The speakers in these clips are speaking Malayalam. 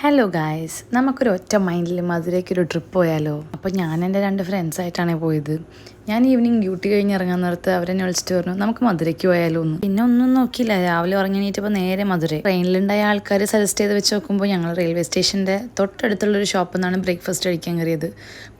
ഹലോ ഗായ്സ്, നമുക്കൊരു ഒറ്റ മൈൻഡിൽ മധുരയ്ക്കൊരു ട്രിപ്പ് പോയാലോ? അപ്പോൾ ഞാൻ എൻ്റെ 2 ഫ്രണ്ട്സായിട്ടാണ് പോയത്. ഞാൻ ഈവനിങ് ഡ്യൂട്ടി കഴിഞ്ഞ് ഇറങ്ങാൻ നേരത്ത് അവരെന്നെ വിളിച്ചിട്ട് പറഞ്ഞു നമുക്ക് മധുരയ്ക്ക് പോയാലോ എന്ന്. പിന്നെ ഒന്നും നോക്കിയില്ല, രാവിലെ ഉറങ്ങിണീറ്റപ്പോൾ നേരെ മധുര. ട്രെയിനിലുണ്ടായ ആൾക്കാർ സജസ്റ്റ് ചെയ്ത് വെച്ച് നോക്കുമ്പോൾ ഞങ്ങൾ റെയിൽവേ സ്റ്റേഷൻ്റെ തൊട്ടടുത്തുള്ളൊരു ഷോപ്പിൽ നിന്നാണ് ബ്രേക്ക്ഫാസ്റ്റ് കഴിക്കാൻ കയറിയത്.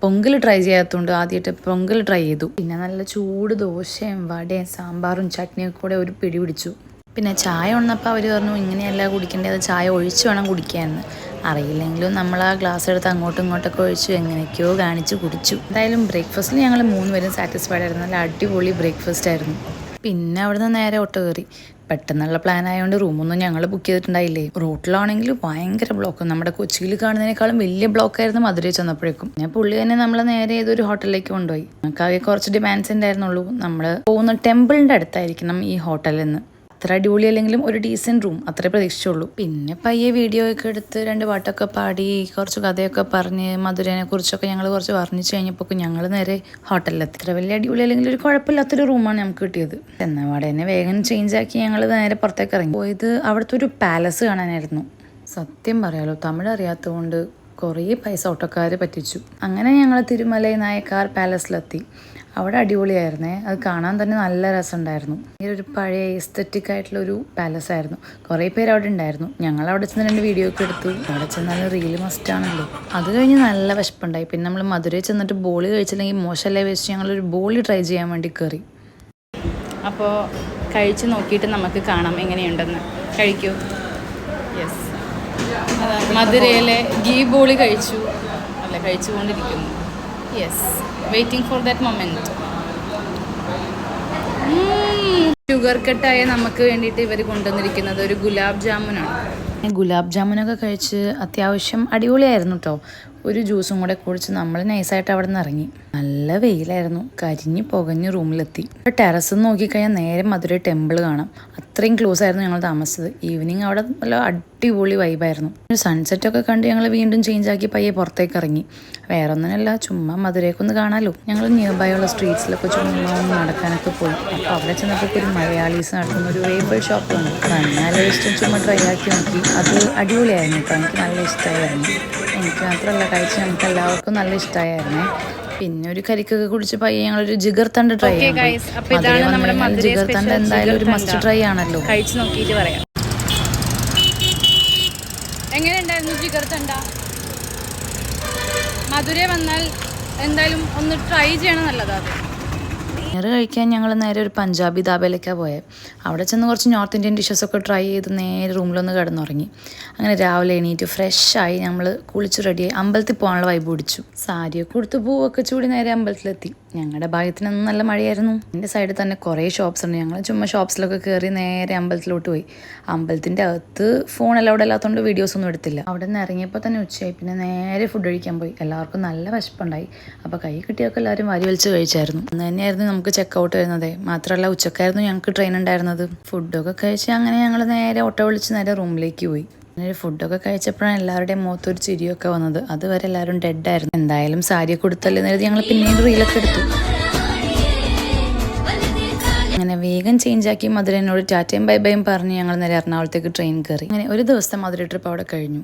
പൊങ്കൽ ട്രൈ ചെയ്യാത്തതുകൊണ്ട് ആദ്യമായിട്ട് പൊങ്കൽ ട്രൈ ചെയ്തു. പിന്നെ നല്ല ചൂട് ദോശയും വടയും സാമ്പാറും ചട്നിയൊക്കെ കൂടെ ഒരു പിടി പിടിച്ചു. പിന്നെ ചായ ഉണ്ണപ്പോൾ അവർ പറഞ്ഞു ഇങ്ങനെയല്ല കുടിക്കേണ്ടത്, ചായ ഒഴിച്ച് വേണം കുടിക്കാമെന്ന്. അറിയില്ലെങ്കിലും നമ്മൾ ആ ഗ്ലാസ് എടുത്ത് അങ്ങോട്ടും ഇങ്ങോട്ടൊക്കെ ഒഴിച്ചു എങ്ങനെയൊക്കെയോ കാണിച്ച് കുടിച്ചു. എന്തായാലും ബ്രേക്ക്ഫാസ്റ്റിൽ ഞങ്ങൾ 3 പേരും സാറ്റിസ്ഫൈഡ് ആയിരുന്നു. നല്ല അടിപൊളി ബ്രേക്ക്ഫാസ്റ്റ് ആയിരുന്നു. പിന്നെ അവിടുന്ന് നേരെ ഓട്ടോ കയറി. പെട്ടെന്നുള്ള പ്ലാൻ ആയതുകൊണ്ട് റൂമൊന്നും ഞങ്ങൾ ബുക്ക് ചെയ്തിട്ടുണ്ടായില്ലേ. റോട്ടിലാണെങ്കിൽ ഭയങ്കര ബ്ലോക്ക്, നമ്മുടെ കൊച്ചിയിൽ കാണുന്നതിനേക്കാളും വലിയ ബ്ലോക്കായിരുന്നു മധുരയിൽ ചെന്നപ്പോഴേക്കും. പിന്നെ പുള്ളി തന്നെ നമ്മളെ നേരെ ഏതൊരു ഹോട്ടലിലേക്ക് കൊണ്ടുപോയി. നമുക്കാകെ കുറച്ച് ഡിമാൻഡ്സ് ഉണ്ടായിരുന്നുള്ളൂ. നമ്മൾ പോകുന്ന ടെമ്പിളിൻ്റെ അടുത്തായിരിക്കണം ഈ ഹോട്ടലിൽ നിന്ന്. അത്ര അടിപൊളി അല്ലെങ്കിലും ഒരു ഡീസൻറ്റ് റൂം അത്രേ പ്രതീക്ഷിച്ചുള്ളൂ. പിന്നെ പയ്യെ വീഡിയോ ഒക്കെ എടുത്ത് 2 പാട്ടൊക്കെ പാടി കുറച്ച് കഥയൊക്കെ പറഞ്ഞ് മധുരനെ കുറിച്ചൊക്കെ ഞങ്ങൾ കുറച്ച് വർണ്ണിച്ച് കഴിഞ്ഞപ്പോൾ ഞങ്ങൾ നേരെ ഹോട്ടലിലെത്തി. അത്ര വലിയ അടിപൊളി അല്ലെങ്കിൽ ഒരു കുഴപ്പമില്ലാത്തൊരു റൂമാണ് നമുക്ക് കിട്ടിയത്. എന്നപാടെ തന്നെ വേഗം ചേഞ്ച് ആക്കി ഞങ്ങൾ നേരെ പുറത്തേക്ക് ഇറങ്ങി. പോയത് അവിടുത്തെ ഒരു പാലസ് കാണാനായിരുന്നു. സത്യം പറയാലോ, തമിഴ് അറിയാത്തതുകൊണ്ട് കുറേ പൈസ ഓട്ടോക്കാർ പറ്റിച്ചു. അങ്ങനെ ഞങ്ങൾ തിരുമലൈ നായക്കാർ പാലസിലെത്തി. അവിടെ അടിപൊളിയായിരുന്നേ, അത് കാണാൻ തന്നെ നല്ല രസമുണ്ടായിരുന്നു. ഒരു പഴയ എസ്തറ്റിക് ആയിട്ടുള്ളൊരു പാലസ് ആയിരുന്നു. കുറേ പേര് അവിടെ ഉണ്ടായിരുന്നു. ഞങ്ങൾ അവിടെ ചെന്ന് 2 വീഡിയോ ഒക്കെ എടുത്തു. അവിടെ ചെന്നാൽ റീല് മസ്റ്റാണല്ലോ. അത് കഴിഞ്ഞ് നല്ല വിശപ്പുണ്ടായി. പിന്നെ നമ്മൾ മധുരയിൽ ചെന്നിട്ട് ബോളി കഴിച്ചില്ലെങ്കിൽ മോശമല്ലേ വെച്ച് ഞങ്ങളൊരു ബോളി ട്രൈ ചെയ്യാൻ വേണ്ടി കയറി. അപ്പോൾ കഴിച്ച് നോക്കിയിട്ട് നമുക്ക് കാണാം എങ്ങനെയുണ്ടെന്ന്. കഴിക്കൂ. യെസ്, മധുരയിലെ ഗീ ബോളി കഴിച്ചുകൊണ്ടിരിക്കുന്നു. Yes, waiting for that moment. Sugar കട്ടായ നമുക്ക് വേണ്ടിയിട്ട് ഇവർ കൊണ്ടുവന്നിരിക്കുന്നത് ഒരു ഗുലാബ് ജാമുനാണ്. ഗുലാബ് ജാമുനൊക്കെ കഴിച്ച് അത്യാവശ്യം അടിപൊളിയായിരുന്നു കേട്ടോ. ഒരു ജ്യൂസും കൂടെ കുടിച്ച് നമ്മൾ നൈസായിട്ട് അവിടെ നിന്ന് ഇറങ്ങി. നല്ല വെയിലായിരുന്നു. കരിഞ്ഞ് പുകഞ്ഞ് റൂമിലെത്തി. ടെറസ് നോക്കിക്കഴിഞ്ഞാൽ നേരെ മധുര ടെമ്പിൾ കാണാം. അത്രയും ക്ലോസ് ആയിരുന്നു ഞങ്ങൾ താമസിച്ചത്. ഈവനിങ് അവിടെ നല്ല അടിപൊളി വൈബായിരുന്നു. ഒരു സൺസെറ്റൊക്കെ കണ്ട് ഞങ്ങൾ വീണ്ടും ചേഞ്ച് ആക്കി പയ്യെ പുറത്തേക്ക് ഇറങ്ങി. വേറെ ഒന്നിനല്ല, ചുമ്മാ മധുരയൊക്കെ കാണാമല്ലോ. ഞങ്ങൾ നിയർ ബൈ ഉള്ള സ്ട്രീറ്റ്സിലൊക്കെ ചുമ്മാ നടക്കാനൊക്കെ പോയി. അപ്പോൾ അവിടെ ചെന്നപ്പോൾ ഒരു മലയാളീസ് നടത്തുന്ന ഒരു വേബിൾ ഷോപ്പ് വന്നു. നല്ല ഇഷ്ടം ചുമ്മാ ട്രൈ ആക്കി നോക്കി. അത് അടിപൊളിയായിരുന്നു കേട്ടോ. എനിക്ക് നല്ല ഇഷ്ടമായിരുന്നു. എനിക്ക് മാത്രമല്ല, കഴിച്ച് നമുക്ക് എല്ലാവർക്കും നല്ല ഇഷ്ടമായിരുന്നേ. പിന്നെ ഒരു കരിക്കൊക്കെ കുടിച്ച് പയ്യെ ഞങ്ങളൊരു ജിഗർ തണ്ട് ട്രൈ ചെയ്യാം. ജിഗർ തണ്ട് എന്തായാലും ഒരു മസ്റ്റ് ട്രൈ ആണല്ലോ. കഴിച്ച് നോക്കിയിട്ട് പറയാം എങ്ങനെയുണ്ടായിരുന്നു ജിഗർ തണ്ട. മധുര വന്നാൽ എന്തായാലും ഒന്ന് ട്രൈ ചെയ്യണം, നല്ലതാണ്. ഡിന്നർ കഴിക്കാൻ ഞങ്ങൾ നേരെ ഒരു പഞ്ചാബി ധാബയിലേക്കാണ് പോയത്. അവിടെ ചെന്ന് കുറച്ച് നോർത്ത് ഇന്ത്യൻ ഡിഷസൊക്കെ ട്രൈ ചെയ്ത് നേരെ റൂമിലൊന്ന് കിടന്നുറങ്ങി. അങ്ങനെ രാവിലെ എണീറ്റ് ഫ്രഷായി നമ്മൾ കുളിച്ച് റെഡിയായി അമ്പലത്തിൽ പോകാനുള്ള വൈബ് പിടിച്ചു. സാരിയൊക്കെ കൊടുത്ത് പൂവൊക്കെ ചൂടി നേരെ അമ്പലത്തിലെത്തി. ഞങ്ങളുടെ ഭാഗ്യത്തിനൊന്നും നല്ല മഴയായിരുന്നു. എൻ്റെ സൈഡിൽ തന്നെ കുറേ ഷോപ്സ് ഉണ്ട്. ഞങ്ങൾ ചുമ്മാ ഷോപ്സിലൊക്കെ കയറി നേരെ അമ്പലത്തിലോട്ട് പോയി. അമ്പലത്തിൻ്റെ അകത്ത് ഫോൺ അലൗഡ് അല്ലാത്തതുകൊണ്ട് വീഡിയോസൊന്നും എടുത്തില്ല. അവിടെ നിന്ന് ഇറങ്ങിയപ്പോൾ തന്നെ ഉച്ചയായി. പിന്നെ നേരെ ഫുഡ് കഴിക്കാൻ പോയി. എല്ലാവർക്കും നല്ല വിശപ്പുണ്ടായി. അപ്പോൾ കൈ കിട്ടിയൊക്കെ എല്ലാവരും വാരി വലിച്ച് കഴിച്ചായിരുന്നു. അന്ന് തന്നെയായിരുന്നു നമുക്ക് ചെക്കൗട്ട് വരുന്നത്. മാത്രമല്ല ഉച്ചക്കായിരുന്നു ഞങ്ങൾക്ക് ട്രെയിൻ ഉണ്ടായിരുന്നത്. ഫുഡൊക്കെ കഴിച്ച് അങ്ങനെ ഞങ്ങൾ നേരെ ഓട്ടോ വിളിച്ച് നേരെ റൂമിലേക്ക് പോയി. ഫുഡൊക്കെ കഴിച്ചപ്പോഴാണ് എല്ലാവരുടെയും മുഖത്തൊരു ചിരിയൊക്കെ വന്നത്. അതുവരെ എല്ലാവരും ഡെഡായിരുന്നു. എന്തായാലും സാരിയൊക്കെ കൊടുത്തല്ലേ നേരത്തെ ഞങ്ങൾ പിന്നീട് റീലൊക്കെ എടുത്തു. അങ്ങനെ വേഗം ചേഞ്ച് ആക്കി മധുരനോട് ടാറ്റയും ബൈ ബൈയും പറഞ്ഞ് ഞങ്ങൾ നേരെ എറണാകുളത്തേക്ക് ട്രെയിൻ കയറി. അങ്ങനെ ഒരു ദിവസത്തെ മധുര ട്രിപ്പ് അവിടെ കഴിഞ്ഞു.